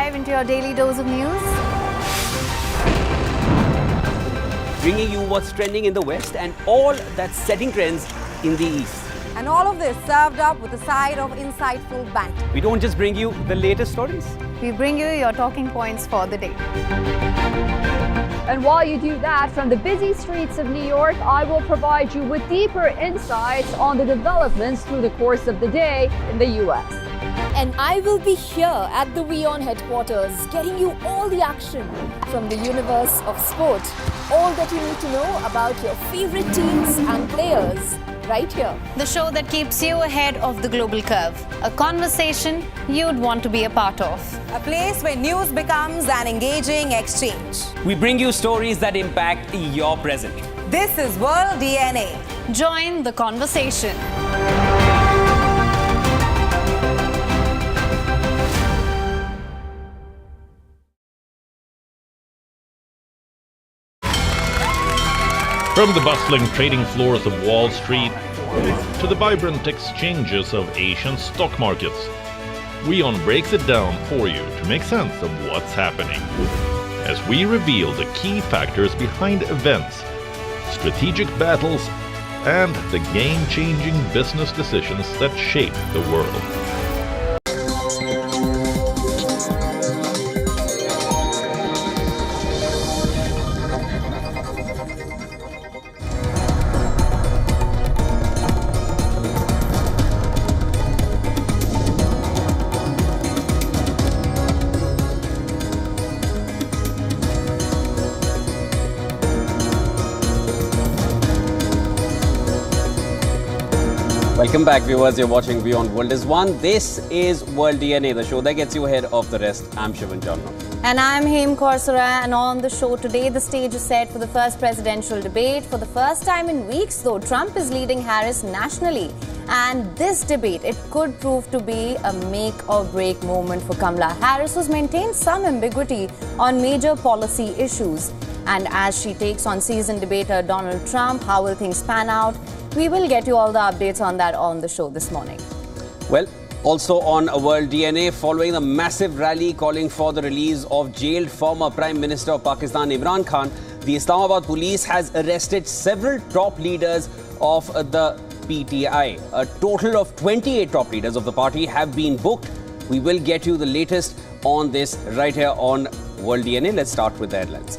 dive into your daily dose of news. Bringing you what's trending in the West and all that's setting trends in the East. And all of this served up with a side of insightful banter. We don't just bring you the latest stories. We bring you your talking points for the day. And while you do that, from the busy streets of New York, I will provide you with deeper insights on the developments through the course of the day in the US. And I will be here at the WION headquarters, getting you all the action from the universe of sport. All that you need to know about your favorite teams and players, right here. The show that keeps you ahead of the global curve. A conversation you'd want to be a part of. A place where news becomes an engaging exchange. We bring you stories that impact your present. This is World DNA. Join the conversation. From the bustling trading floors of Wall Street to the vibrant exchanges of Asian stock markets, WION breaks it down for you to make sense of what's happening. As we reveal the key factors behind events, strategic battles, and the game-changing business decisions that shape the world. Welcome back, viewers. You're watching WION World is One. This is World DNA, the show that gets you ahead of the rest. I'm Shivan Janna. And I'm Hem Korsara, and on the show today, the stage is set for the first presidential debate. For the first time in weeks, though, Trump is leading Harris nationally. And this debate, it could prove to be a make-or-break moment for Kamala Harris, who's maintained some ambiguity on major policy issues. And as she takes on seasoned debater Donald Trump, how will things pan out? We will get you all the updates on that on the show this morning. Well, also on World DNA, following the massive rally calling for the release of jailed former Prime Minister of Pakistan, Imran Khan, the Islamabad police has arrested several top leaders of the PTI. A total of 28 top leaders of the party have been booked. We will get you the latest on this right here on World DNA. Let's start with the headlines.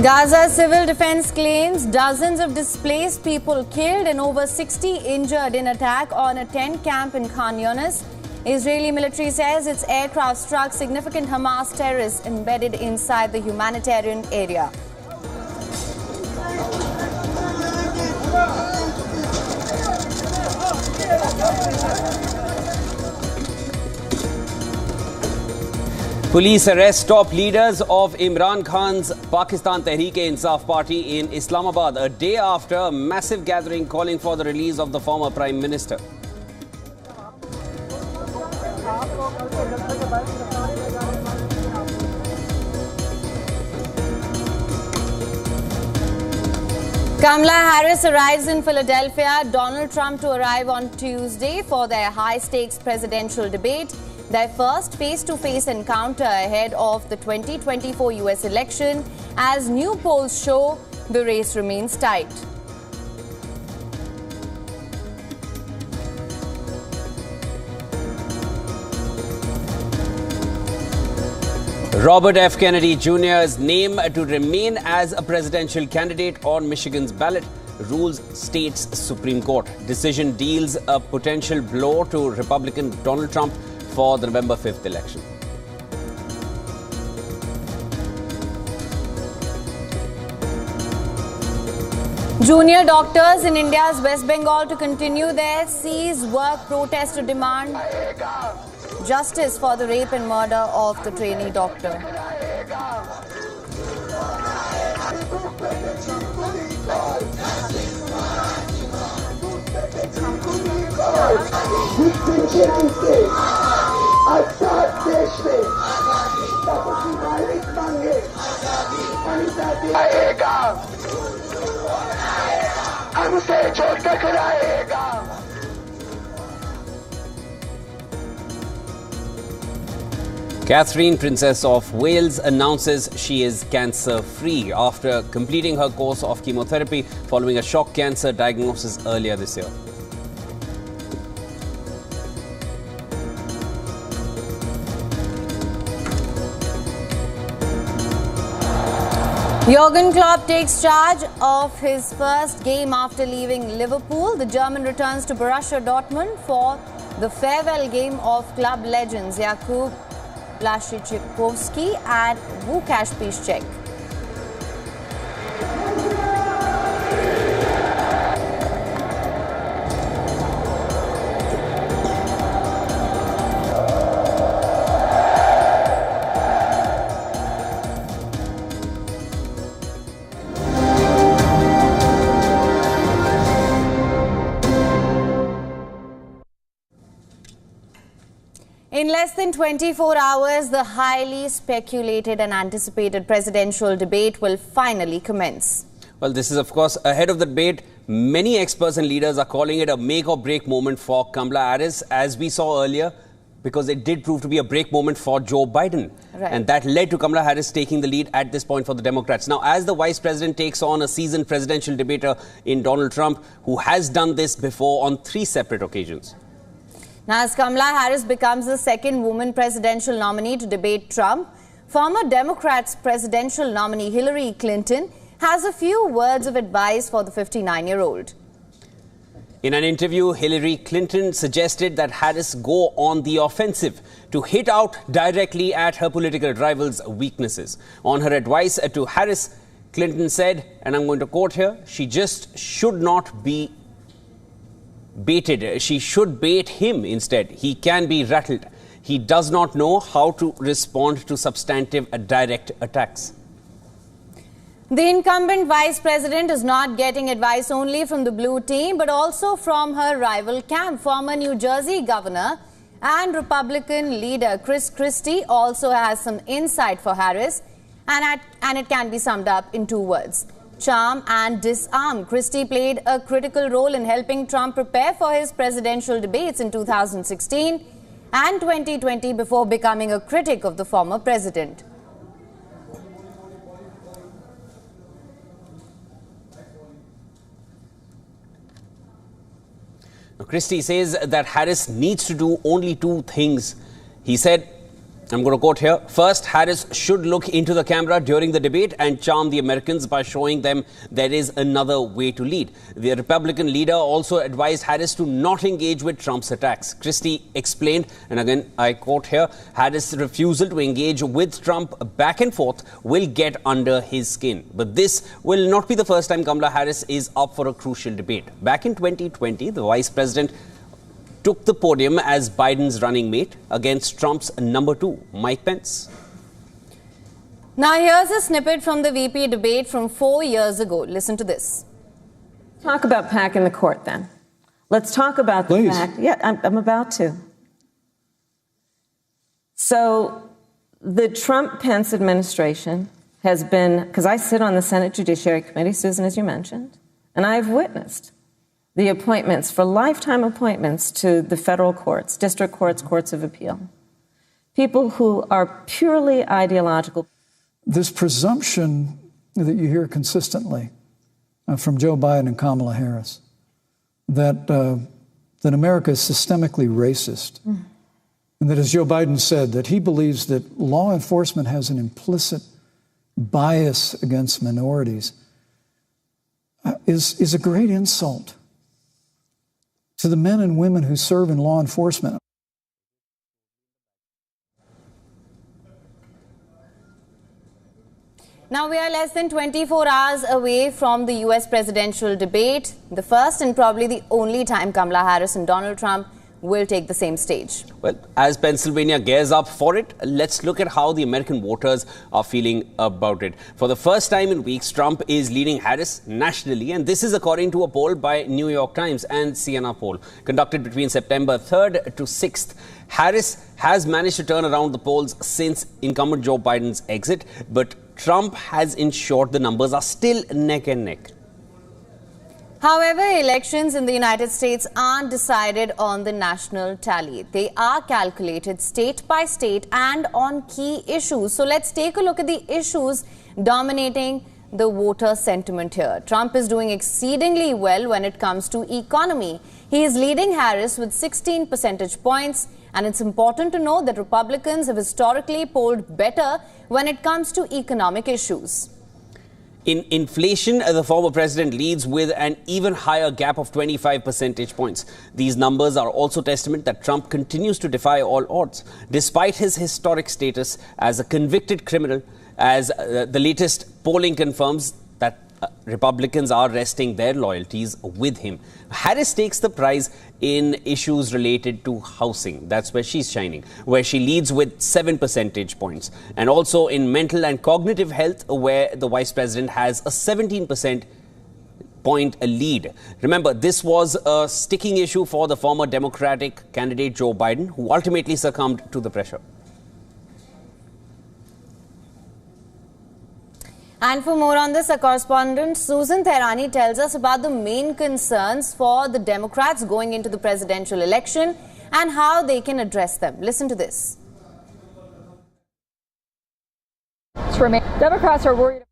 Gaza civil defense claims dozens of displaced people killed and over 60 injured in attack on a tent camp in Khan Yunis. Israeli military says its aircraft struck significant Hamas terrorists embedded inside the humanitarian area. Police arrest top leaders of Imran Khan's Pakistan Tehreek-e-Insaf party in Islamabad a day after a massive gathering calling for the release of the former Prime Minister. Kamala Harris arrives in Philadelphia. Donald Trump to arrive on Tuesday for their high-stakes presidential debate. Their first face-to-face encounter ahead of the 2024 US election. As new polls show, the race remains tight. Robert F. Kennedy Jr.'s name to remain as a presidential candidate on Michigan's ballot, rules state's Supreme Court. Decision deals a potential blow to Republican Donald Trump for the November 5th election. Junior doctors in India's West Bengal to continue their cease work protest to demand justice for the rape and murder of the trainee doctor. Catherine, Princess of Wales, announces she is cancer-free after completing her course of chemotherapy following a shock cancer diagnosis earlier this year. Jurgen Klopp takes charge of his first game after leaving Liverpool. The German returns to Borussia Dortmund for the farewell game of club legends Jakub Blaszczykowski and Łukasz Piszczek. In less than 24 hours, the highly speculated and anticipated presidential debate will finally commence. Well, this is, of course, ahead of the debate. Many experts and leaders are calling it a make-or-break moment for Kamala Harris, as we saw earlier, because it did prove to be a break moment for Joe Biden. Right. And that led to Kamala Harris taking the lead at this point for the Democrats. Now, as the vice president takes on a seasoned presidential debater in Donald Trump, who has done this before on 3 separate occasions. Now, as Kamala Harris becomes the second woman presidential nominee to debate Trump, former Democrats presidential nominee Hillary Clinton has a few words of advice for the 59-year-old. In an interview, Hillary Clinton suggested that Harris go on the offensive to hit out directly at her political rivals' weaknesses. On her advice to Harris, Clinton said, and I'm going to quote here, she just should not be baited. She should bait him instead. He can be rattled. He does not know how to respond to substantive direct attacks. The incumbent vice president is not getting advice only from the blue team, but also from her rival camp. Former New Jersey governor and Republican leader Chris Christie also has some insight for Harris, and it can be summed up in 2 words: charm and disarm. Christie played a critical role in helping Trump prepare for his presidential debates in 2016 and 2020 before becoming a critic of the former president. Now, Christie says that Harris needs to do only 2 things. He said, I'm going to quote here, first, Harris should look into the camera during the debate and charm the Americans by showing them there is another way to lead. The Republican leader also advised Harris to not engage with Trump's attacks. Christie explained, and again I quote here, Harris' refusal to engage with Trump back and forth will get under his skin. But this will not be the first time Kamala Harris is up for a crucial debate. Back in 2020, the vice president took the podium as Biden's running mate against Trump's number 2, Mike Pence. Now, here's a snippet from the VP debate from 4 years ago. Listen to this. Talk about packing the court, then. Let's talk about the fact. Yeah, I'm about to. So, the Trump-Pence administration has been, because I sit on the Senate Judiciary Committee, Susan, as you mentioned, and I've witnessed the appointments for lifetime appointments to the federal courts, district courts, courts of appeal. People who are purely ideological. This presumption that you hear consistently from Joe Biden and Kamala Harris that America is systemically racist, and that, as Joe Biden said, that he believes that law enforcement has an implicit bias against minorities, is a great insult to the men and women who serve in law enforcement. Now, we are less than 24 hours away from the US presidential debate, the first and probably the only time Kamala Harris and Donald Trump will take the same stage. Well, as Pennsylvania gears up for it, let's look at how the American voters are feeling about it. For the first time in weeks, Trump is leading Harris nationally, and this is according to a poll by New York Times and CNN poll conducted between September 3rd to 6th. Harris has managed to turn around the polls since incumbent Joe Biden's exit, but Trump has ensured the numbers are still neck and neck. However, elections in the United States aren't decided on the national tally. They are calculated state by state and on key issues. So let's take a look at the issues dominating the voter sentiment here. Trump is doing exceedingly well when it comes to economy. He is leading Harris with 16 percentage points. And it's important to know that Republicans have historically polled better when it comes to economic issues. In inflation, the former president leads with an even higher gap of 25 percentage points. These numbers are also testament that Trump continues to defy all odds. Despite his historic status as a convicted criminal, as the latest polling confirms that Republicans are resting their loyalties with him. Harris takes the prize in issues related to housing. That's where she's shining, where she leads with 7 percentage points. And also in mental and cognitive health, where the vice president has a 17% point lead. Remember, this was a sticking issue for the former Democratic candidate Joe Biden, who ultimately succumbed to the pressure. And for more on this, our correspondent Susan Tehrani tells us about the main concerns for the Democrats going into the presidential election and how they can address them. Listen to this. Democrats are worried,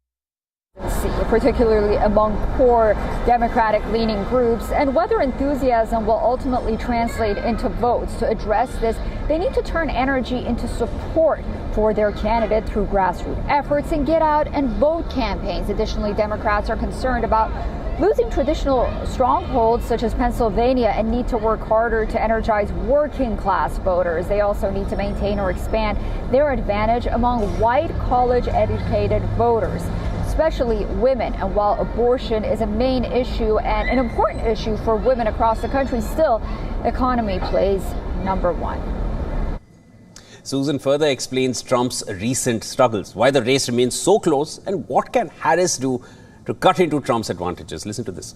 particularly among core Democratic-leaning groups, and whether enthusiasm will ultimately translate into votes. To address this, they need to turn energy into support for their candidate through grassroots efforts and get out and vote campaigns. Additionally, Democrats are concerned about losing traditional strongholds such as Pennsylvania and need to work harder to energize working-class voters. They also need to maintain or expand their advantage among white college-educated voters, especially women. And while abortion is a main issue and an important issue for women across the country, still, economy plays number one. Susan further explains Trump's recent struggles, why the race remains so close, and what can Harris do to cut into Trump's advantages. Listen to this.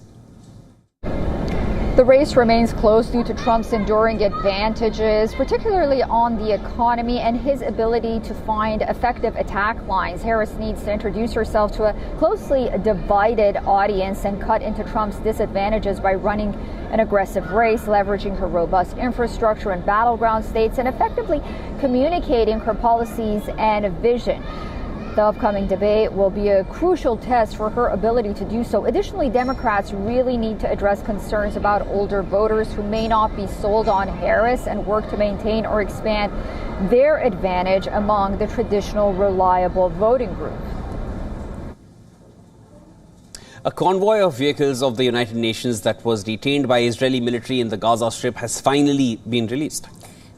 The race remains close due to Trump's enduring advantages, particularly on the economy and his ability to find effective attack lines. Harris needs to introduce herself to a closely divided audience and cut into Trump's disadvantages by running an aggressive race, leveraging her robust infrastructure in battleground states, and effectively communicating her policies and vision. The upcoming debate will be a crucial test for her ability to do so. Additionally, Democrats really need to address concerns about older voters who may not be sold on Harris and work to maintain or expand their advantage among the traditional reliable voting group. A convoy of vehicles of the United Nations that was detained by Israeli military in the Gaza Strip has finally been released.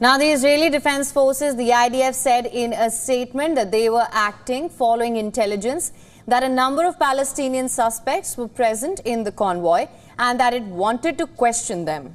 Now, the Israeli Defense Forces, the IDF, said in a statement that they were acting following intelligence that a number of Palestinian suspects were present in the convoy and that it wanted to question them.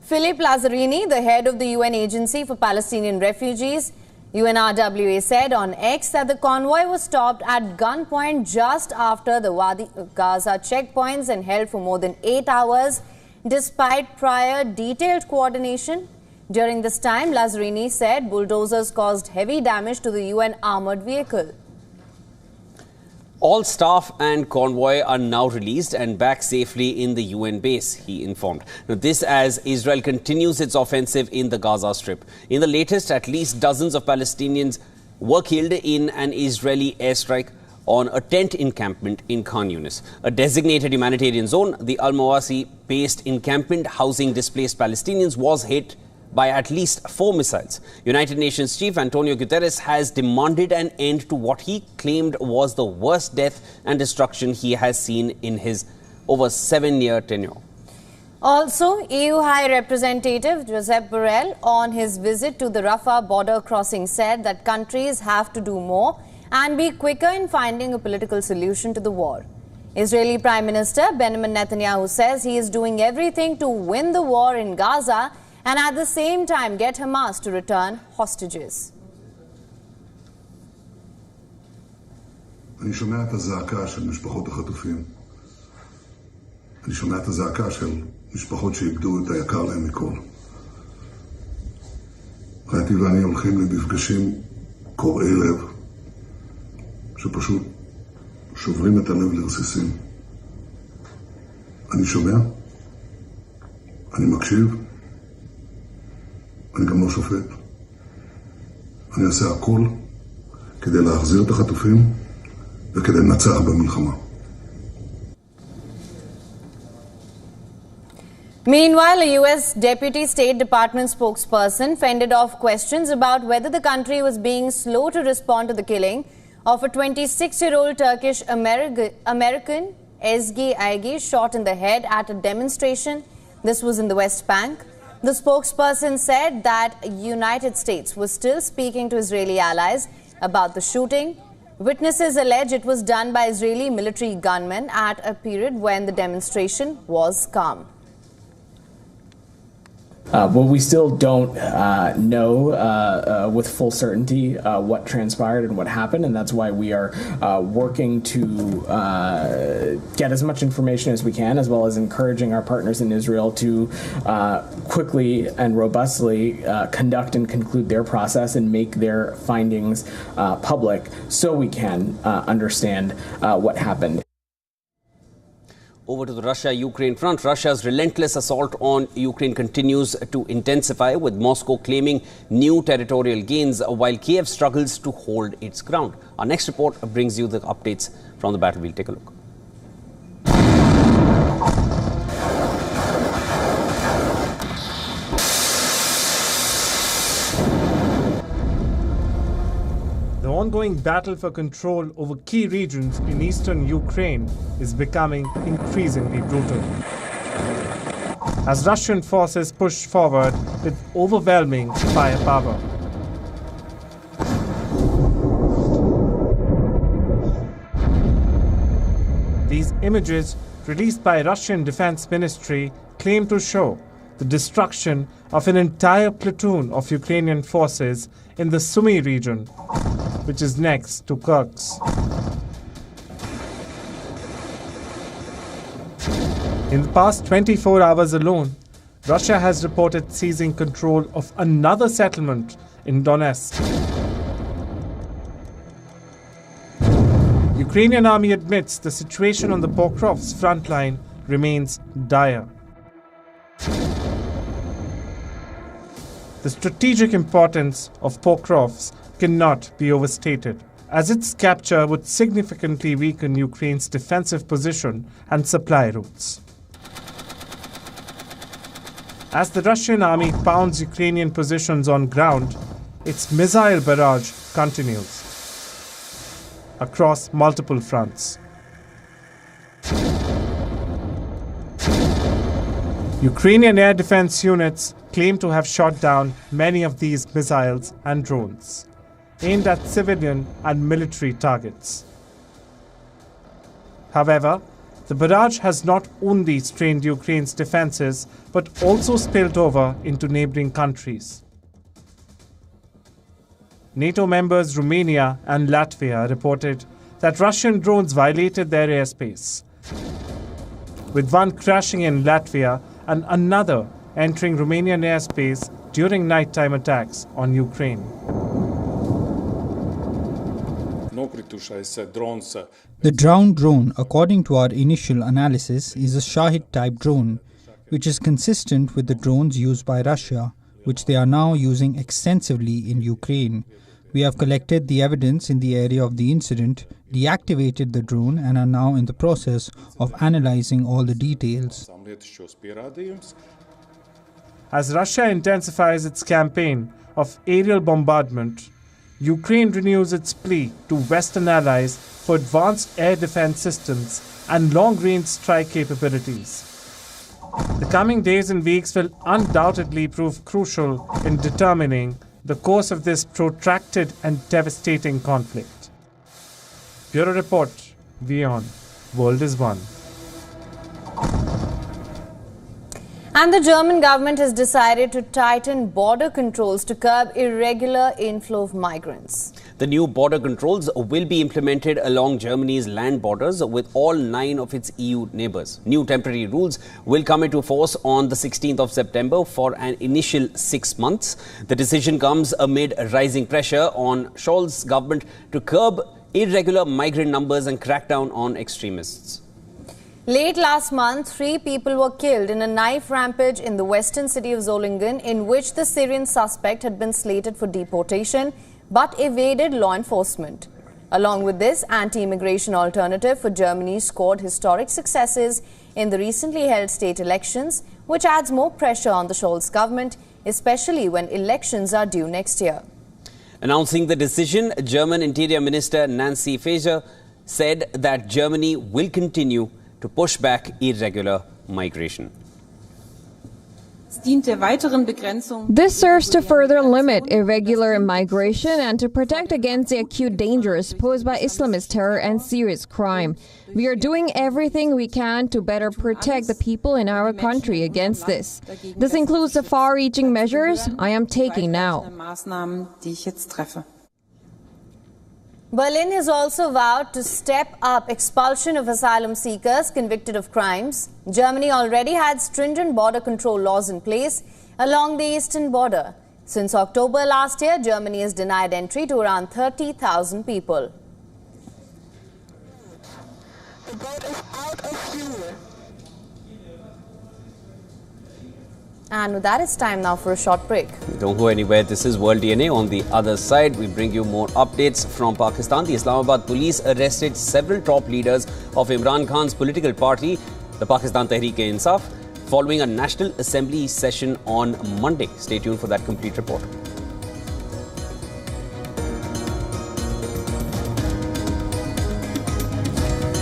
Philippe Lazzarini, the head of the UN Agency for Palestinian Refugees, UNRWA, said on X that the convoy was stopped at gunpoint just after the Wadi Gaza checkpoints and held for more than 8 hours. Despite prior detailed coordination, during this time, Lazzarini said bulldozers caused heavy damage to the UN armored vehicle. All staff and convoy are now released and back safely in the UN base, he informed. Now, this as Israel continues its offensive in the Gaza Strip. In the latest, at least dozens of Palestinians were killed in an Israeli airstrike on a tent encampment in Khan Yunis, a designated humanitarian zone. The Al-Mawasi-based encampment housing displaced Palestinians was hit by at least 4 missiles. United Nations Chief Antonio Guterres has demanded an end to what he claimed was the worst death and destruction he has seen in his over 7-year tenure. Also, EU High Representative Josep Borrell, on his visit to the Rafah border crossing, said that countries have to do more and be quicker in finding a political solution to the war. Israeli Prime Minister Benjamin Netanyahu says he is doing everything to win the war in Gaza and at the same time get Hamas to return hostages. אני שומע את הזעקה של משפחות החטופים. אני שומע את הזעקה של משפחות שאיבדו את היקר להם מכל. ראיתי ואני הולכים למפגשים קורעי לב, שפשוט שוברים את הלב לרסיסים. אני שומע, אני מקשיב, אני גם לא שופט. אני אעשה הכל כדי להחזיר את החטופים וכדי לנצח במלחמה. Meanwhile, a US Deputy State Department spokesperson fended off questions about whether the country was being slow to respond to the killing of a 26-year-old Turkish-American, Ezgi Aygi, shot in the head at a demonstration. This was in the West Bank. The spokesperson said that United States was still speaking to Israeli allies about the shooting. Witnesses allege it was done by Israeli military gunmen at a period when the demonstration was calm. Well, we still don't know with full certainty what transpired and what happened, and that's why we are working to get as much information as we can, as well as encouraging our partners in Israel to quickly and robustly conduct and conclude their process and make their findings public so we can understand what happened. Over to the Russia-Ukraine front. Russia's relentless assault on Ukraine continues to intensify, with Moscow claiming new territorial gains while Kiev struggles to hold its ground. Our next report brings you the updates from the battlefield. Take a look. The ongoing battle for control over key regions in eastern Ukraine is becoming increasingly brutal, as Russian forces push forward with overwhelming firepower. These images, released by Russian Defense Ministry, claim to show the destruction of an entire platoon of Ukrainian forces in the Sumy region, which is next to Kursk. In the past 24 hours alone, Russia has reported seizing control of another settlement in Donetsk. Ukrainian army admits the situation on the Pokrovsk front line remains dire. The strategic importance of Pokrovsk cannot be overstated, as its capture would significantly weaken Ukraine's defensive position and supply routes. As the Russian army pounds Ukrainian positions on ground, its missile barrage continues across multiple fronts. Ukrainian air defense units claim to have shot down many of these missiles and drones, aimed at civilian and military targets. However, the barrage has not only strained Ukraine's defenses, but also spilled over into neighboring countries. NATO members Romania and Latvia reported that Russian drones violated their airspace, with one crashing in Latvia and another entering Romanian airspace during nighttime attacks on Ukraine. The drowned drone, according to our initial analysis, is a Shahid-type drone, which is consistent with the drones used by Russia, which they are now using extensively in Ukraine. We have collected the evidence in the area of the incident, deactivated the drone, and are now in the process of analyzing all the details. As Russia intensifies its campaign of aerial bombardment, Ukraine renews its plea to Western allies for advanced air defense systems and long-range strike capabilities. The coming days and weeks will undoubtedly prove crucial in determining the course of this protracted and devastating conflict. Bureau Report, WION, World is One. And the German government has decided to tighten border controls to curb irregular inflow of migrants. The new border controls will be implemented along Germany's land borders with all 9 of its EU neighbours. New temporary rules will come into force on the 16th of September for an initial 6 months. The decision comes amid rising pressure on Scholz's government to curb irregular migrant numbers and crack down on extremists. Late last month, 3 people were killed in a knife rampage in the western city of Solingen, in which the Syrian suspect had been slated for deportation but evaded law enforcement. Along with this, anti-immigration alternative for Germany scored historic successes in the recently held state elections, which adds more pressure on the Scholz government, especially when elections are due next year. Announcing the decision, German Interior Minister Nancy Faeser said that Germany will continue to push back irregular migration. This serves to further limit irregular migration and to protect against the acute dangers posed by Islamist terror and serious crime. We are doing everything we can to better protect the people in our country against this. This includes the far-reaching measures I am taking now. Berlin has also vowed to step up expulsion of asylum seekers convicted of crimes. Germany already had stringent border control laws in place along the eastern border. Since October last year, Germany has denied entry to around 30,000 people. The boat is out of fuel. And with that, it's time now for a short break. Don't go anywhere. This is World DNA. On the other side, we bring you more updates from Pakistan. The Islamabad police arrested several top leaders of Imran Khan's political party, the Pakistan Tehreek-e-Insaf, following a National Assembly session on Monday. Stay tuned for that complete report.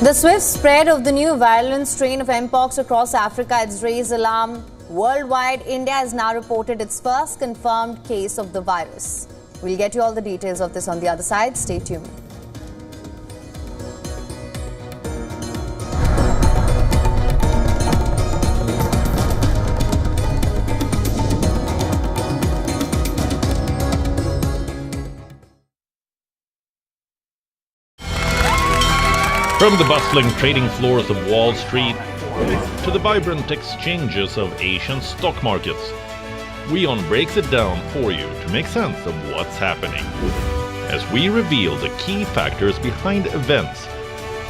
The swift spread of the new virulent strain of Mpox across Africa has raised alarm. Worldwide, India has now reported its first confirmed case of the virus. We'll get you all the details of this on the other side. Stay tuned. From the bustling trading floors of Wall Street to the vibrant exchanges of Asian stock markets, WION breaks it down for you to make sense of what's happening, as we reveal the key factors behind events,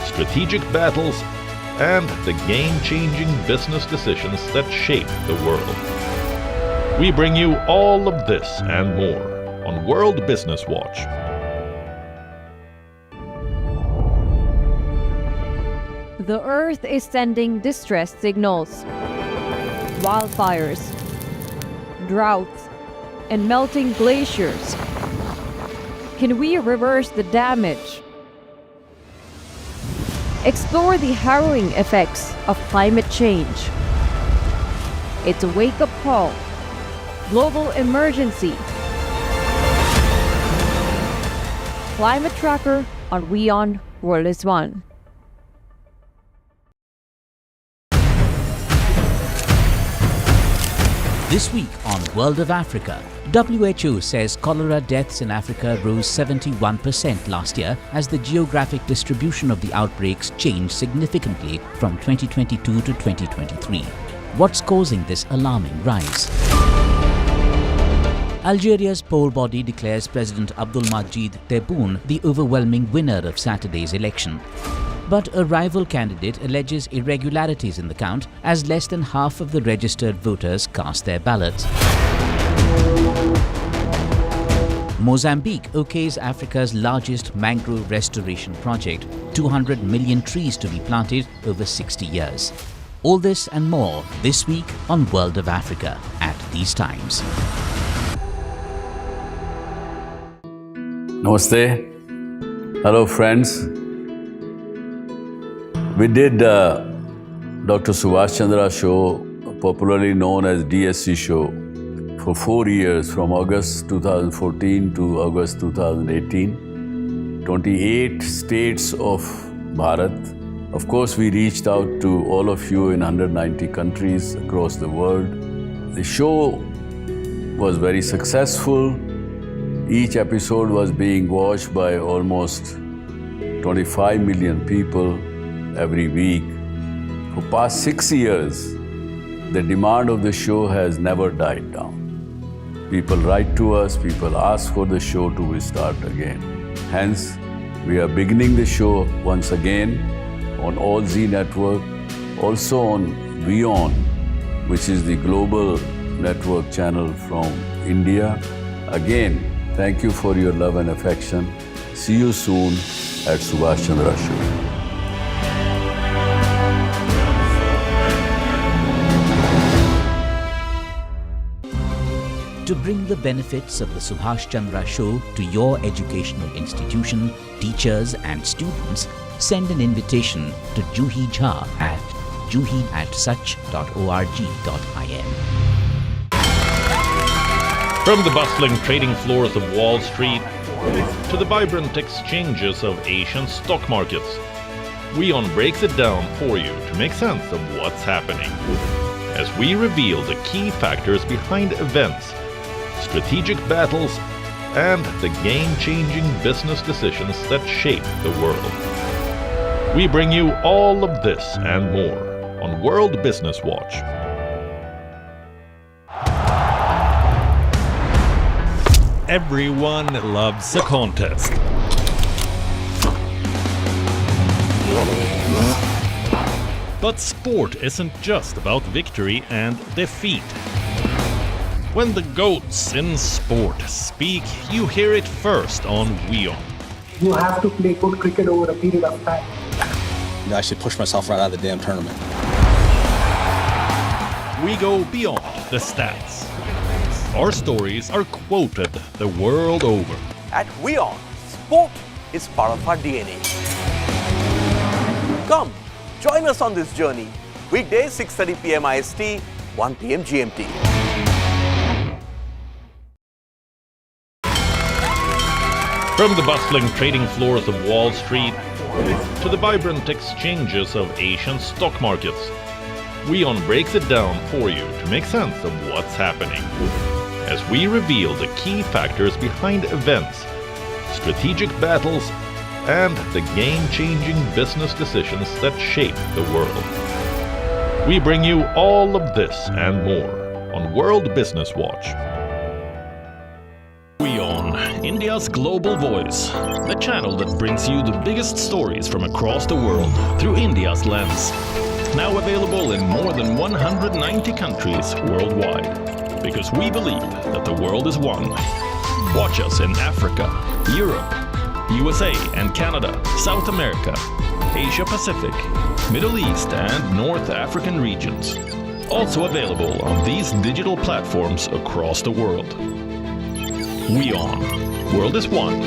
strategic battles, and the game-changing business decisions that shape the world. We bring you all of this and more on World Business Watch. The Earth is sending distress signals. Wildfires, droughts, and melting glaciers. Can we reverse the damage? Explore the harrowing effects of climate change. It's a wake-up call. Global emergency. Climate Tracker on WION World is One. This week on World of Africa, WHO says cholera deaths in Africa rose 71% last year as the geographic distribution of the outbreaks changed significantly from 2022 to 2023. What's causing this alarming rise? Algeria's poll body declares President Abdelmadjid Tebboune the overwhelming winner of Saturday's election. But a rival candidate alleges irregularities in the count as less than half of the registered voters cast their ballots. Mozambique okays Africa's largest mangrove restoration project, 200 million trees to be planted over 60 years. All this and more this week on World of Africa at these times. Namaste. Hello friends. We did Dr. Subhash Chandra show, popularly known as DSC show, for 4 years from August 2014 to August 2018. 28 states of Bharat. Of course, we reached out to all of you in 190 countries across the world. The show was very successful. Each episode was being watched by almost 25 million people every week. For past 6 years, the demand of the show has never died down. People write to us, people ask for the show to restart again. Hence, we are beginning the show once again on All Z Network also on WION, which is the global network channel from India. Again, thank you for your love and affection. See you soon at Subhash Chandra Show. To bring the benefits of the Subhash Chandra Show to your educational institution, teachers and students, send an invitation to Juhi Jha at juhi@such.org.in. From the bustling trading floors of Wall Street to the vibrant exchanges of Asian stock markets, WION breaks it down for you to make sense of what's happening. As we reveal the key factors behind events, strategic battles, and the game-changing business decisions that shape the world. We bring you all of this and more on World Business Watch. Everyone loves a contest. But sport isn't just about victory and defeat. When the GOATs in sport speak, you hear it first on WION. You have to play good cricket over a period of time. I actually pushed myself right out of the damn tournament. We go beyond the stats. Our stories are quoted the world over. At WION, sport is part of our DNA. Come, join us on this journey. Weekdays 6:30 p.m. IST, 1 p.m. GMT. From the bustling trading floors of Wall Street to the vibrant exchanges of Asian stock markets, WION breaks it down for you to make sense of what's happening. As we reveal the key factors behind events, strategic battles, and the game-changing business decisions that shape the world. We bring you all of this and more on World Business Watch. WION, India's global voice, the channel that brings you the biggest stories from across the world through India's lens. Now available in more than 190 countries worldwide. Because we believe that the world is one. Watch us in Africa, Europe, USA and Canada, South America, Asia Pacific, Middle East and North African regions. Also available on these digital platforms across the world. WION. World is one.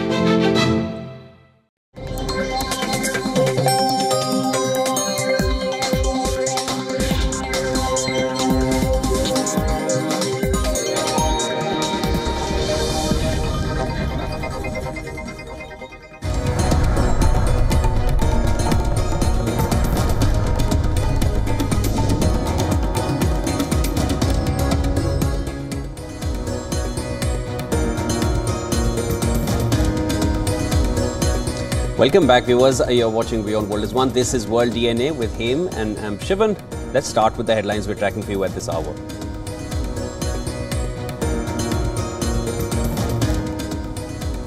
Welcome back, viewers. You're watching WION World is One. This is World DNA with him and Shivan. Let's start with the headlines we're tracking for you at this hour.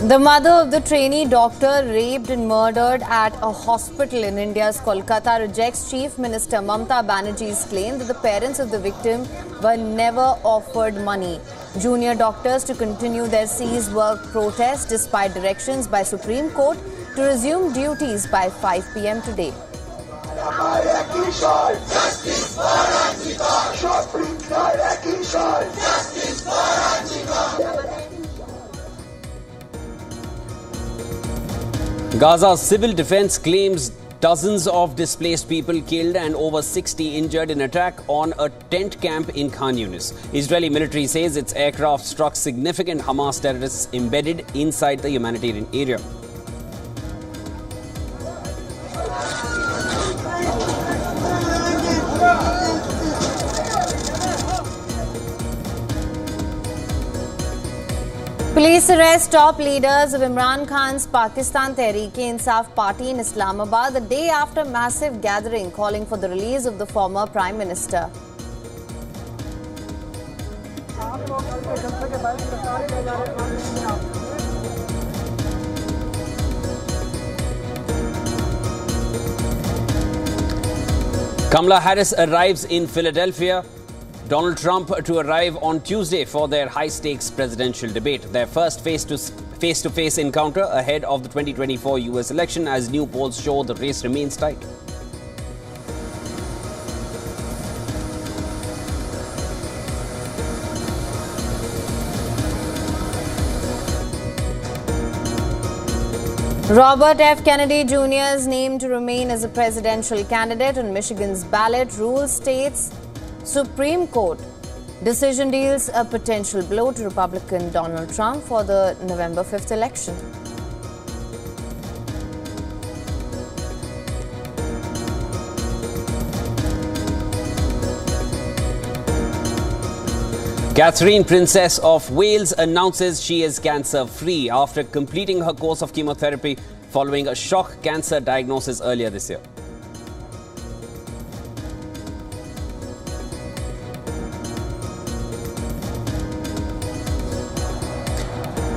The mother of the trainee doctor raped and murdered at a hospital in India's Kolkata rejects Chief Minister Mamata Banerjee's claim that the parents of the victim were never offered money. Junior doctors to continue their cease work protest despite directions by Supreme Court to resume duties by 5 p.m. today. Gaza's civil defense claims dozens of displaced people killed and over 60 injured in attack on a tent camp in Khan Yunis. Israeli military says its aircraft struck significant Hamas terrorists embedded inside the humanitarian area. Police arrest top leaders of Imran Khan's Pakistan Tehreek-e-Insaf party in Islamabad the day after massive gathering calling for the release of the former Prime Minister. Kamala Harris arrives in Philadelphia. Donald Trump to arrive on Tuesday for their high-stakes presidential debate, their first face-to-face encounter ahead of the 2024 US election, as new polls show the race remains tight. Robert F. Kennedy Jr. is named to remain as a presidential candidate on Michigan's ballot. Rule states Supreme Court decision deals a potential blow to Republican Donald Trump for the November 5th election. Catherine, Princess of Wales, announces she is cancer-free after completing her course of chemotherapy following a shock cancer diagnosis earlier this year.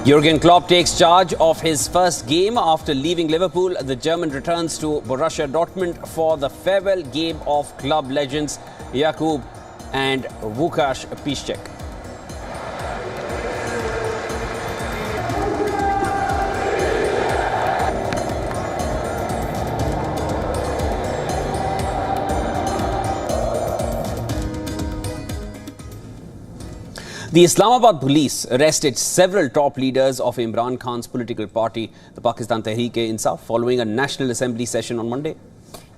Jurgen Klopp takes charge of his first game after leaving Liverpool. The German returns to Borussia Dortmund for the farewell game of club legends Jakub and Łukasz Piszczek. The Islamabad police arrested several top leaders of Imran Khan's political party, the Pakistan Tehreek-e-Insaf, following a National Assembly session on Monday.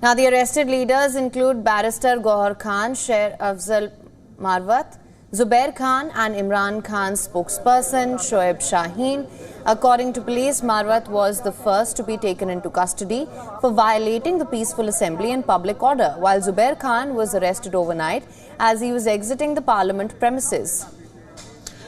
Now, the arrested leaders include Barrister Gohar Khan, Sher Afzal Marwat, Zubair Khan and Imran Khan's spokesperson, Shoaib Shaheen. According to police, Marwat was the first to be taken into custody for violating the peaceful assembly and public order, while Zubair Khan was arrested overnight as he was exiting the parliament premises.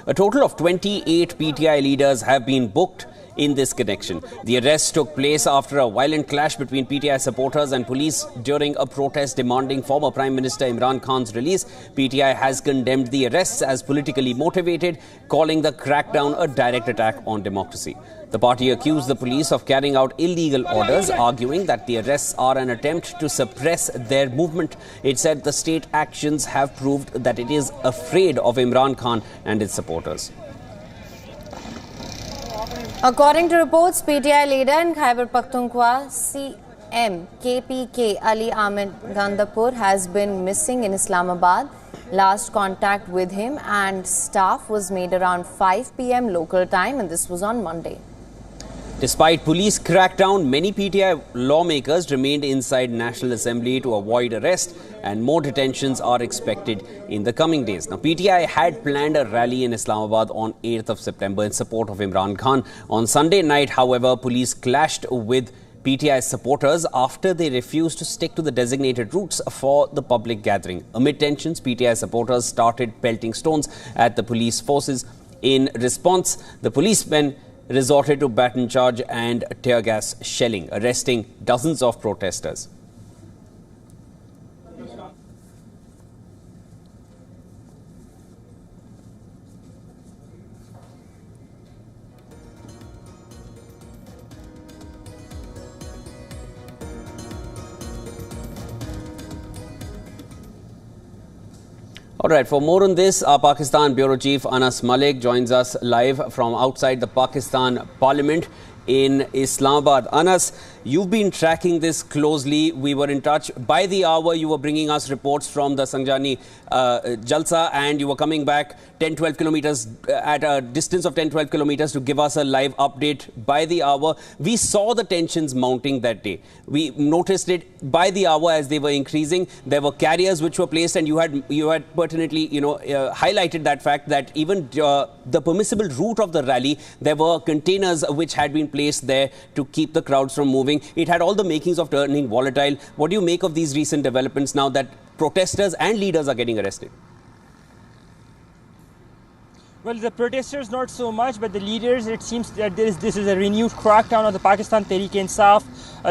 A total of 28 PTI leaders have been booked in this connection. The arrest took place after a violent clash between PTI supporters and police during a protest demanding former Prime Minister Imran Khan's release. PTI has condemned the arrests as politically motivated, calling the crackdown a direct attack on democracy. The party accused the police of carrying out illegal orders, arguing that the arrests are an attempt to suppress their movement. It said the state actions have proved that it is afraid of Imran Khan and its supporters. According to reports, PTI leader in Khyber Pakhtunkhwa, CM KPK Ali Ahmed Gandapur, has been missing in Islamabad. Last contact with him and staff was made around 5 p.m. local time, and this was on Monday. Despite police crackdown, many PTI lawmakers remained inside National Assembly to avoid arrest, and more detentions are expected in the coming days. Now, PTI had planned a rally in Islamabad on 8th of September in support of Imran Khan. On Sunday night, however, police clashed with PTI supporters after they refused to stick to the designated routes for the public gathering. Amid tensions, PTI supporters started pelting stones at the police forces. In response, the policemen resorted to baton charge and tear gas shelling, arresting dozens of protesters. All right, for more on this, our Pakistan Bureau Chief Anas Malik joins us live from outside the Pakistan Parliament in Islamabad. Anas, you've been tracking this closely. We were in touch. By the hour, you were bringing us reports from the Sangjani Jalsa, and you were coming back 10-12 kilometers at a distance of 10-12 kilometers to give us a live update by the hour. We saw the tensions mounting that day. We noticed it by the hour as they were increasing. There were carriers which were placed, and you had pertinently, highlighted that fact that even the permissible route of the rally, there were containers which had been placed there to keep the crowds from moving. It had all the makings of turning volatile. What do you make of these recent developments now that protesters and leaders are getting arrested? Well, the protesters not so much, but the leaders, it seems that this is a renewed crackdown on the Pakistan Tehreek-e-Insaf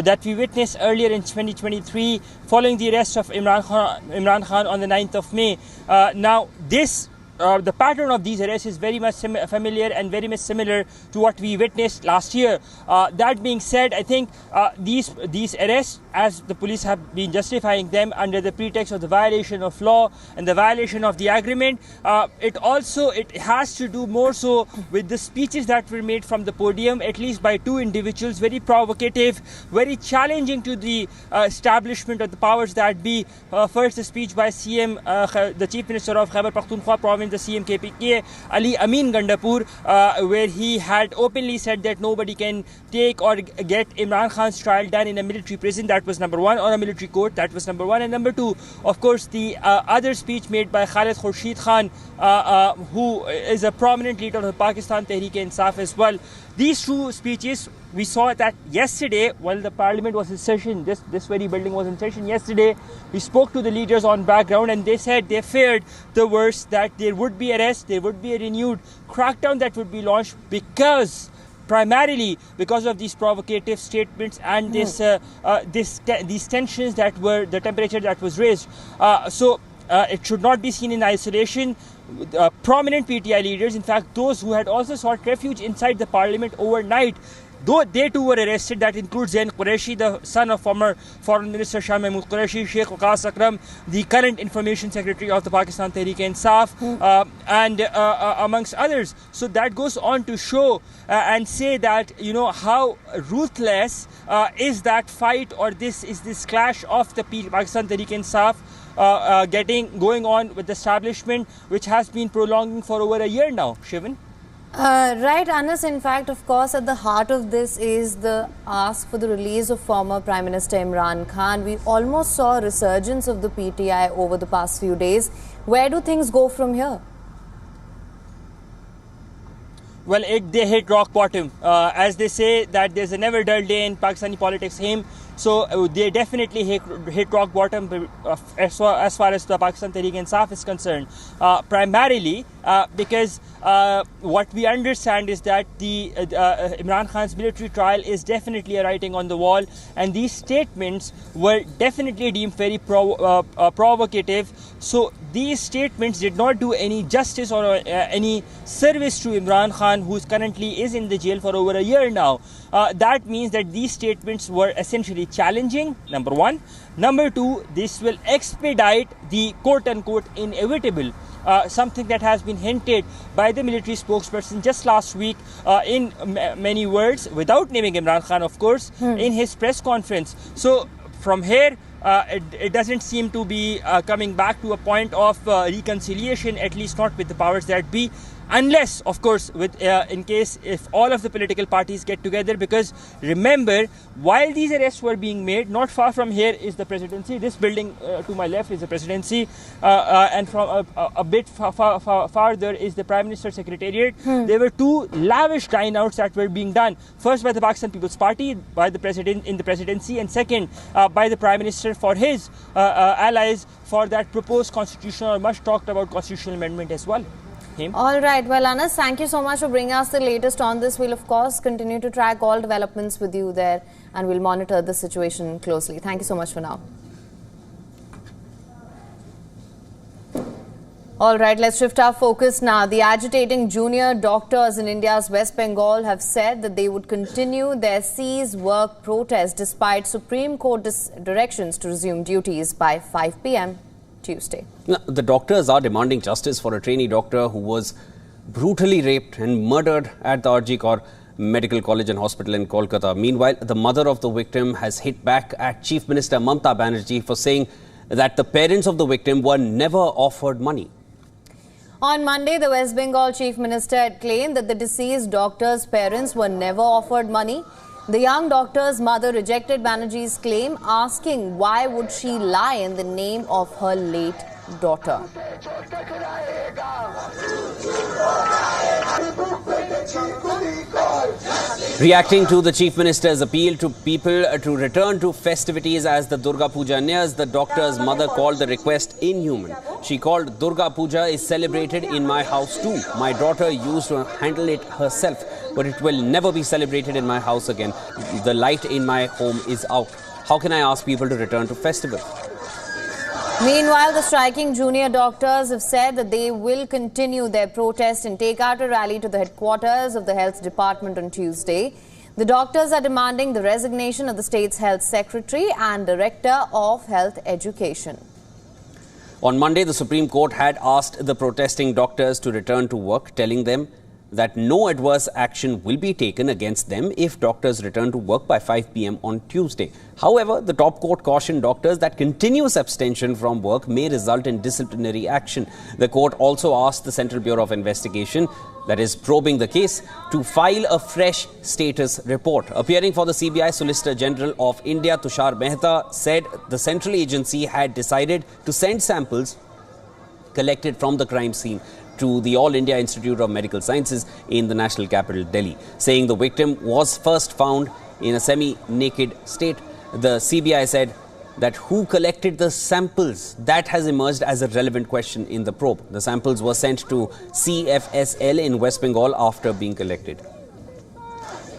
that we witnessed earlier in 2023 following the arrest of Imran Khan on the 9th of May. Now, this the pattern of these arrests is very much familiar and very much similar to what we witnessed last year. That being said, I think these arrests, as the police have been justifying them under the pretext of the violation of law and the violation of the agreement, it has to do more so with the speeches that were made from the podium, at least by two individuals, very provocative, very challenging to the establishment of the powers that be. First, the speech by CM, the Chief Minister of Khyber Pakhtunkhwa province, the CM KPK, Ali Amin Gandapur, where he had openly said that nobody can take or get Imran Khan's trial done in a military prison. That was number one, or a military court. That was number one. And number two, of course, the other speech made by Khalid Khurshid Khan, who is a prominent leader of the Pakistan Tehreek-e-Insaf as well. These two speeches, we saw that yesterday while the parliament was in session, this very building was in session yesterday. We spoke to the leaders on background and they said they feared the worst, that there would be arrests, there would be a renewed crackdown that would be launched primarily because of these provocative statements and these tensions that were, the temperature that was raised. So it should not be seen in isolation. Prominent PTI leaders, in fact those who had also sought refuge inside the parliament overnight, though they too were arrested. That includes Zain Qureshi, the son of former Foreign Minister Shah Mahmood Qureshi, Sheikh Waqas Akram, the current Information Secretary of the Pakistan Tehreek-e-Insaf, and amongst others. So that goes on to show and say that, you know, how ruthless is that fight, or this clash of the Pakistan Tehreek-e-Insaf going on with the establishment, which has been prolonging for over a year now. Shivan? Right, Anas. In fact, of course, at the heart of this is the ask for the release of former Prime Minister Imran Khan. We almost saw a resurgence of the PTI over the past few days. Where do things go from here? Well, they hit rock bottom. As they say that there's a never dull day in Pakistani politics. So they definitely hit rock bottom as far as the Pakistan Tehreek-e-Insaf is concerned. Primarily because what we understand is that the Imran Khan's military trial is definitely a writing on the wall, and these statements were definitely deemed very provocative. So these statements did not do any justice or any service to Imran Khan, who currently is in the jail for over a year now. That means that these statements were essentially challenging, number one. Number two, this will expedite the quote-unquote inevitable, something that has been hinted by the military spokesperson just last week in many words, without naming Imran Khan, of course, in his press conference. So from here, it doesn't seem to be coming back to a point of reconciliation, at least not with the powers that be. Unless, of course, in case if all of the political parties get together, because remember, while these arrests were being made, not far from here is the presidency. This building to my left is the presidency, and from a bit farther is the Prime Minister's Secretariat. There were two lavish dine-outs that were being done. First by the Pakistan People's Party, by the president in the presidency, and second by the Prime Minister for his allies for that proposed constitutional or much talked about constitutional amendment as well. All right. Well, Anas, thank you so much for bringing us the latest on this. We'll, of course, continue to track all developments with you there, and we'll monitor the situation closely. Thank you so much for now. All right, let's shift our focus now. The agitating junior doctors in India's West Bengal have said that they would continue their cease work protest despite Supreme Court directions to resume duties by 5 p.m. Tuesday. Now, the doctors are demanding justice for a trainee doctor who was brutally raped and murdered at the RG Kaur Medical College and Hospital in Kolkata. Meanwhile, the mother of the victim has hit back at Chief Minister Mamata Banerjee for saying that the parents of the victim were never offered money. On Monday, the West Bengal Chief Minister had claimed that the deceased doctor's parents were never offered money. The young doctor's mother rejected Banerjee's claim, asking why would she lie in the name of her late daughter. Reacting to the Chief Minister's appeal to people to return to festivities as the Durga Puja nears, the doctor's mother called the request inhuman. She called Durga Puja is celebrated in my house too. My daughter used to handle it herself, but it will never be celebrated in my house again. The light in my home is out. How can I ask people to return to festivals? Meanwhile, the striking junior doctors have said that they will continue their protest and take out a rally to the headquarters of the Health Department on Tuesday. The doctors are demanding the resignation of the state's Health Secretary and Director of Health Education. On Monday, the Supreme Court had asked the protesting doctors to return to work, telling them that no adverse action will be taken against them if doctors return to work by 5 p.m. on Tuesday. However, the top court cautioned doctors that continuous abstention from work may result in disciplinary action. The court also asked the Central Bureau of Investigation, that is probing the case, to file a fresh status report. Appearing for the CBI, Solicitor General of India Tushar Mehta said the central agency had decided to send samples collected from the crime scene to the All India Institute of Medical Sciences in the national capital, Delhi, saying the victim was first found in a semi-naked state. The CBI said that who collected the samples, that has emerged as a relevant question in the probe. The samples were sent to CFSL in West Bengal after being collected.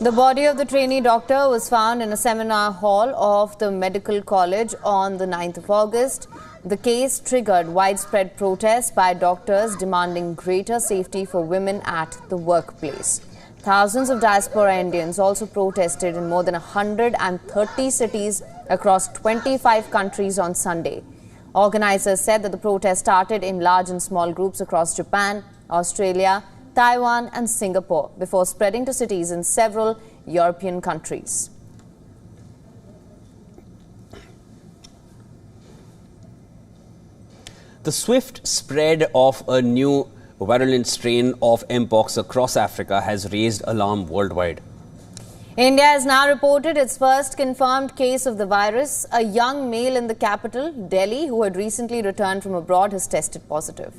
The body of the trainee doctor was found in a seminar hall of the medical college on the 9th of August. The case triggered widespread protests by doctors demanding greater safety for women at the workplace. Thousands of diaspora Indians also protested in more than 130 cities across 25 countries on Sunday. Organizers said that the protest started in large and small groups across Japan, Australia, Taiwan and Singapore before spreading to cities in several European countries. The swift spread of a new virulent strain of Mpox across Africa has raised alarm worldwide. India has now reported its first confirmed case of the virus. A young male in the capital, Delhi, who had recently returned from abroad, has tested positive.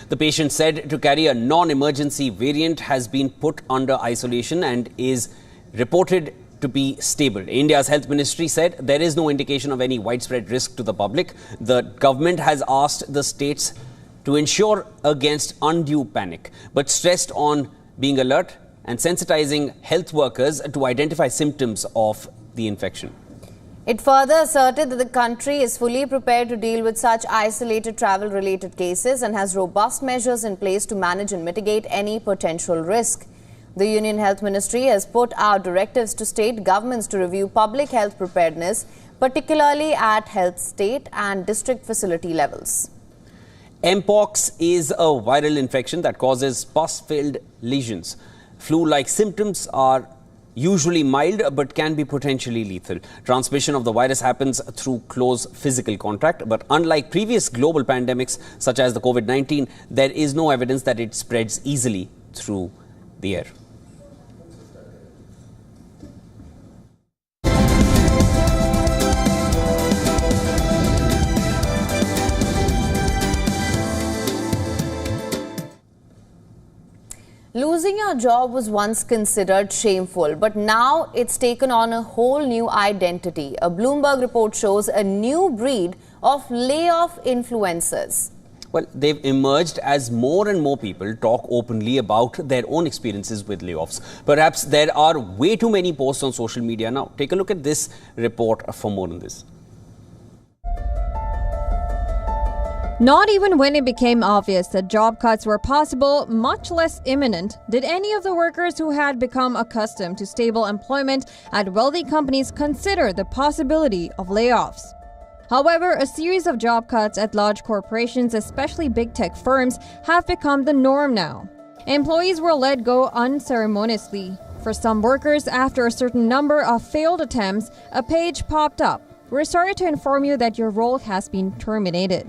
The patient, said to carry a non-emergency variant, has been put under isolation and is reported to be stable. India's health ministry said there is no indication of any widespread risk to the public. The government has asked the states to ensure against undue panic, but stressed on being alert and sensitizing health workers to identify symptoms of the infection. It further asserted that the country is fully prepared to deal with such isolated travel-related cases and has robust measures in place to manage and mitigate any potential risk. The Union Health Ministry has put out directives to state governments to review public health preparedness, particularly at health, state and district facility levels. Mpox is a viral infection that causes pus-filled lesions. Flu-like symptoms are usually mild but can be potentially lethal. Transmission of the virus happens through close physical contact, but unlike previous global pandemics such as the COVID-19, there is no evidence that it spreads easily through the air. Losing your job was once considered shameful, but now it's taken on a whole new identity. A Bloomberg report shows a new breed of layoff influencers. Well, they've emerged as more and more people talk openly about their own experiences with layoffs. Perhaps there are way too many posts on social media now. Take a look at this report for more on this. Not even when it became obvious that job cuts were possible, much less imminent, did any of the workers who had become accustomed to stable employment at wealthy companies consider the possibility of layoffs. However, a series of job cuts at large corporations, especially big tech firms, have become the norm now. Employees were let go unceremoniously. For some workers, after a certain number of failed attempts, a page popped up. We're sorry to inform you that your role has been terminated.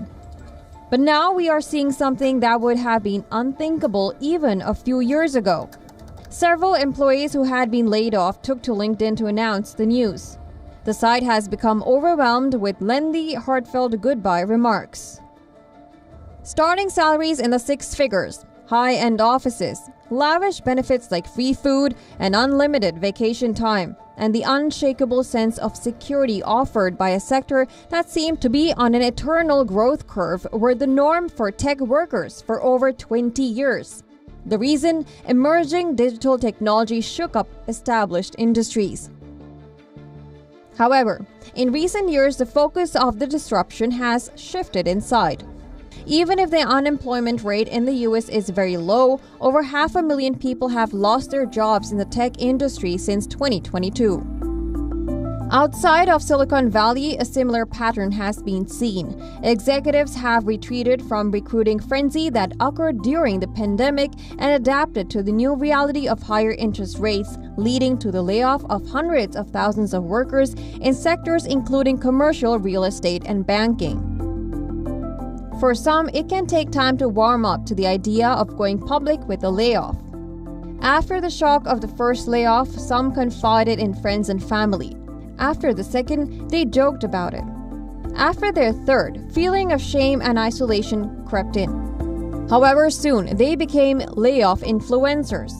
But now we are seeing something that would have been unthinkable even a few years ago. Several employees who had been laid off took to LinkedIn to announce the news. The site has become overwhelmed with lengthy, heartfelt goodbye remarks. Starting salaries in the six figures, high-end offices, lavish benefits like free food and unlimited vacation time, and the unshakable sense of security offered by a sector that seemed to be on an eternal growth curve were the norm for tech workers for over 20 years. The reason? Emerging digital technology shook up established industries. However, in recent years, the focus of the disruption has shifted inside. Even if the unemployment rate in the US is very low, over 500,000 people have lost their jobs in the tech industry since 2022. Outside of Silicon Valley, a similar pattern has been seen. Executives have retreated from recruiting frenzy that occurred during the pandemic and adapted to the new reality of higher interest rates, leading to the layoff of hundreds of thousands of workers in sectors including commercial real estate and banking. For some, it can take time to warm up to the idea of going public with a layoff. After the shock of the first layoff, some confided in friends and family. After the second, they joked about it. After their third, feeling of shame and isolation crept in. However, soon they became layoff influencers.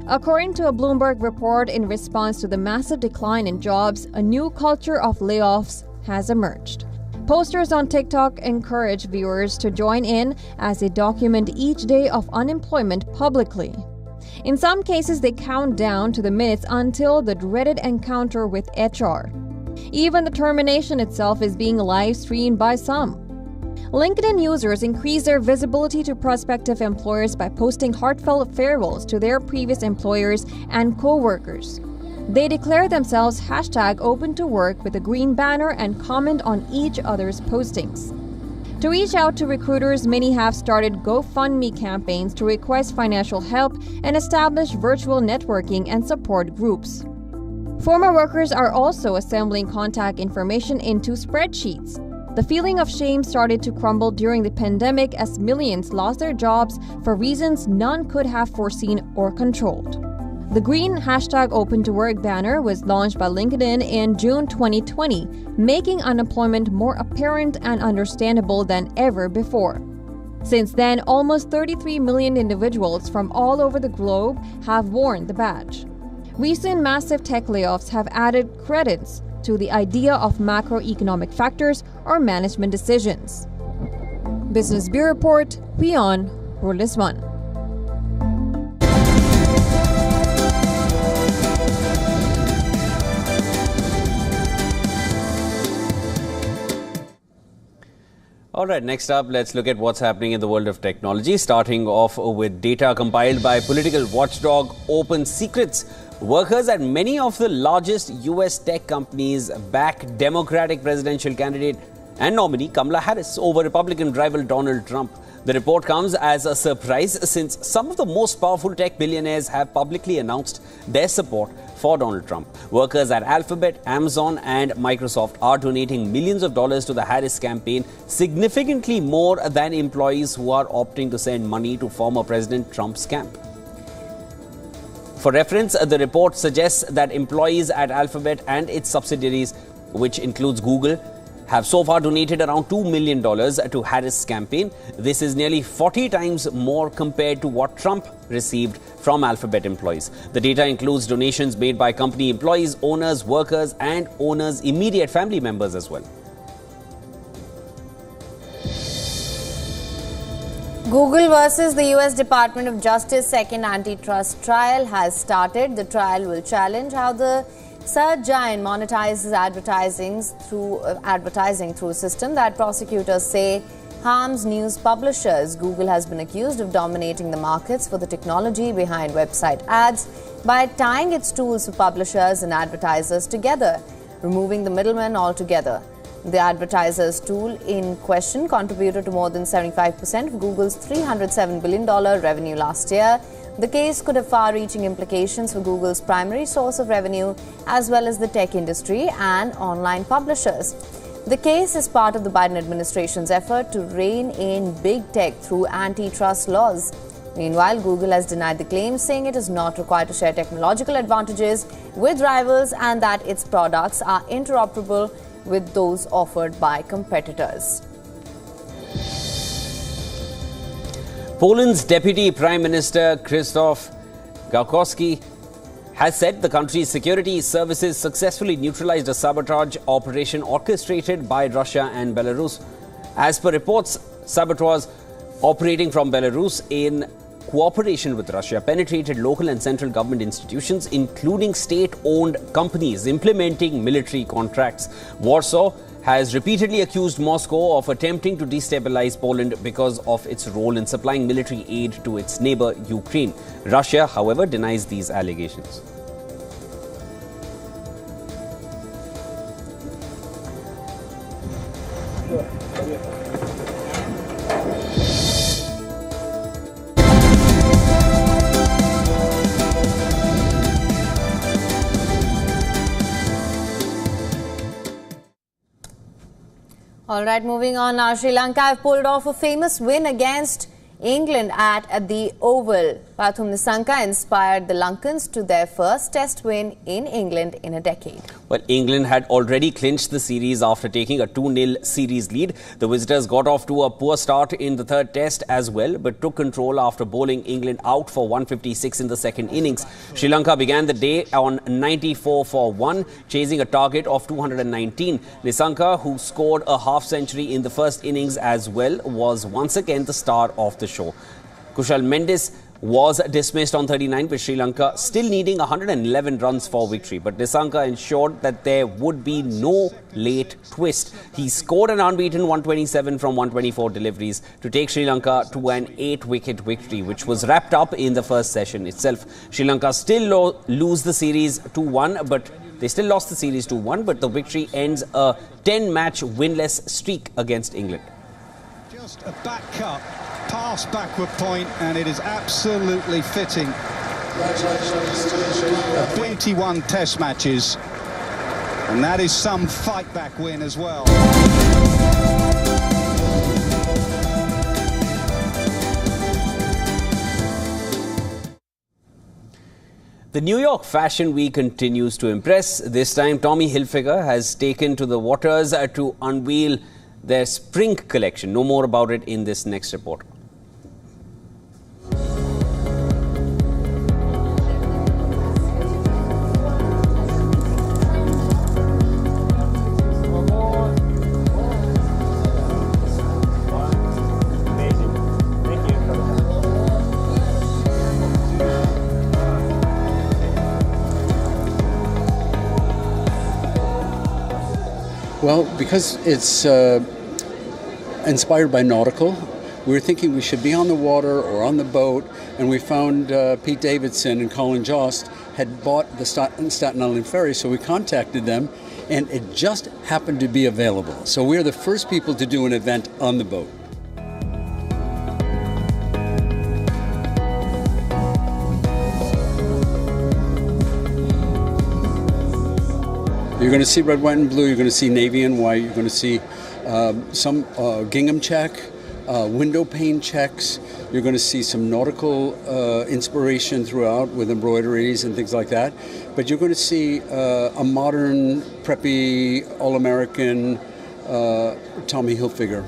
According to a Bloomberg report, in response to the massive decline in jobs, a new culture of layoffs has emerged. Posters on TikTok encourage viewers to join in as they document each day of unemployment publicly. In some cases, they count down to the minutes until the dreaded encounter with HR. Even the termination itself is being live-streamed by some. LinkedIn users increase their visibility to prospective employers by posting heartfelt farewells to their previous employers and co-workers. They declare themselves #open to work with a green banner and comment on each other's postings. To reach out to recruiters, many have started GoFundMe campaigns to request financial help and establish virtual networking and support groups. Former workers are also assembling contact information into spreadsheets. The feeling of shame started to crumble during the pandemic as millions lost their jobs for reasons none could have foreseen or controlled. The green #open to work banner was launched by LinkedIn in June 2020, making unemployment more apparent and understandable than ever before. Since then, almost 33 million individuals from all over the globe have worn the badge. Recent massive tech layoffs have added credence to the idea of macroeconomic factors or management decisions. Business Bureau Report, WION World is One. All right, next up, let's look at what's happening in the world of technology, starting off with data compiled by political watchdog Open Secrets. Workers at many of the largest US tech companies back Democratic presidential candidate and nominee Kamala Harris over Republican rival Donald Trump. The report comes as a surprise since some of the most powerful tech billionaires have publicly announced their support for Donald Trump. Workers at Alphabet, Amazon and Microsoft are donating millions of dollars to the Harris campaign, significantly more than employees who are opting to send money to former President Trump's camp. For reference, the report suggests that employees at Alphabet and its subsidiaries, which includes Google, have so far donated around $2 million to Harris' campaign. This is nearly 40 times more compared to what Trump received from Alphabet employees. The data includes donations made by company employees, owners, workers, and owners' immediate family members as well. Google versus the US Department of Justice second antitrust trial has started. The trial will challenge how the search giant monetizes advertising through a system that prosecutors say harms news publishers. Google has been accused of dominating the markets for the technology behind website ads by tying its tools for publishers and advertisers together, removing the middleman altogether. The advertisers tool in question contributed to more than 75% of Google's $307 billion revenue last year. The case could have far-reaching implications for Google's primary source of revenue, as well as the tech industry and online publishers. The case is part of the Biden administration's effort to rein in big tech through antitrust laws. Meanwhile, Google has denied the claims, saying it is not required to share technological advantages with rivals and that its products are interoperable with those offered by competitors. Poland's Deputy Prime Minister Krzysztof Gawkowski has said the country's security services successfully neutralized a sabotage operation orchestrated by Russia and Belarus. As per reports, saboteurs operating from Belarus in cooperation with Russia penetrated local and central government institutions, including state-owned companies implementing military contracts. Warsaw has repeatedly accused Moscow of attempting to destabilize Poland because of its role in supplying military aid to its neighbor Ukraine. Russia, however, denies these allegations. All right, moving on now. Sri Lanka have pulled off a famous win against England at the Oval. Pathum Nissanka inspired the Lankans to their first test win in England in a decade. Well, England had already clinched the series after taking a 2-0 series lead. The visitors got off to a poor start in the third test as well, but took control after bowling England out for 156 in the second innings. Sri Lanka began the day on 94 for 1, chasing a target of 219. Nissanka, who scored a half-century in the first innings as well, was once again the star of the show. Kushal Mendis was dismissed on 39, with Sri Lanka still needing 111 runs for victory. But Nissanka ensured that there would be no late twist. He scored an unbeaten 127 from 124 deliveries to take Sri Lanka to an 8-wicket victory, which was wrapped up in the first session itself. Sri Lanka still lose the series 2-1, but they still lost the series 2-1, but the victory ends a 10-match winless streak against England. Just a back cut, pass backward point, and it is absolutely fitting. 21 test matches, and that is some fight back win as well. The New York Fashion Week continues to impress. This time, Tommy Hilfiger has taken to the waters to unveil their spring collection. No more about it in this next report. Well, because it's inspired by nautical, we were thinking we should be on the water or on the boat, and we found Pete Davidson and Colin Jost had bought the Staten Island Ferry, so we contacted them, and it just happened to be available. So we're the first people to do an event on the boat. You're going to see red, white, and blue. You're going to see navy and white. You're going to see some gingham check, window pane checks. You're going to see some nautical inspiration throughout with embroideries and things like that. But you're going to see a modern, preppy, all-American Tommy Hilfiger.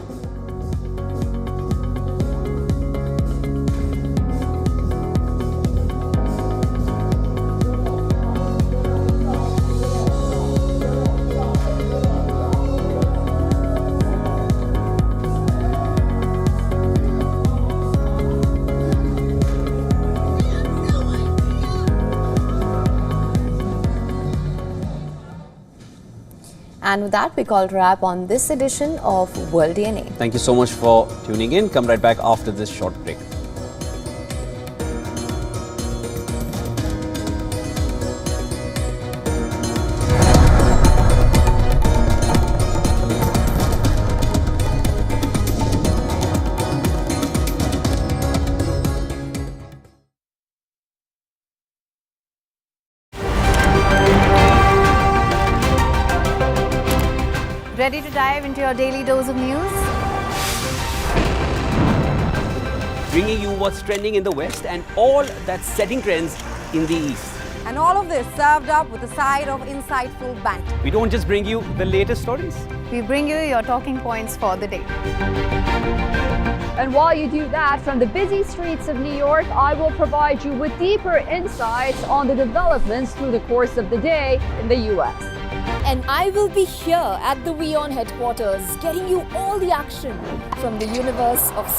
And with that, we call it a wrap on this edition of World DNA. Thank you so much for tuning in. Come right back after this short break. Ready to dive into your daily dose of news? Bringing you what's trending in the West and all that's setting trends in the East. And all of this served up with a side of insightful banter. We don't just bring you the latest stories. We bring you your talking points for the day. And while you do that, from the busy streets of New York, I will provide you with deeper insights on the developments through the course of the day in the U.S. And I will be here at the WION headquarters, getting you all the action from the universe of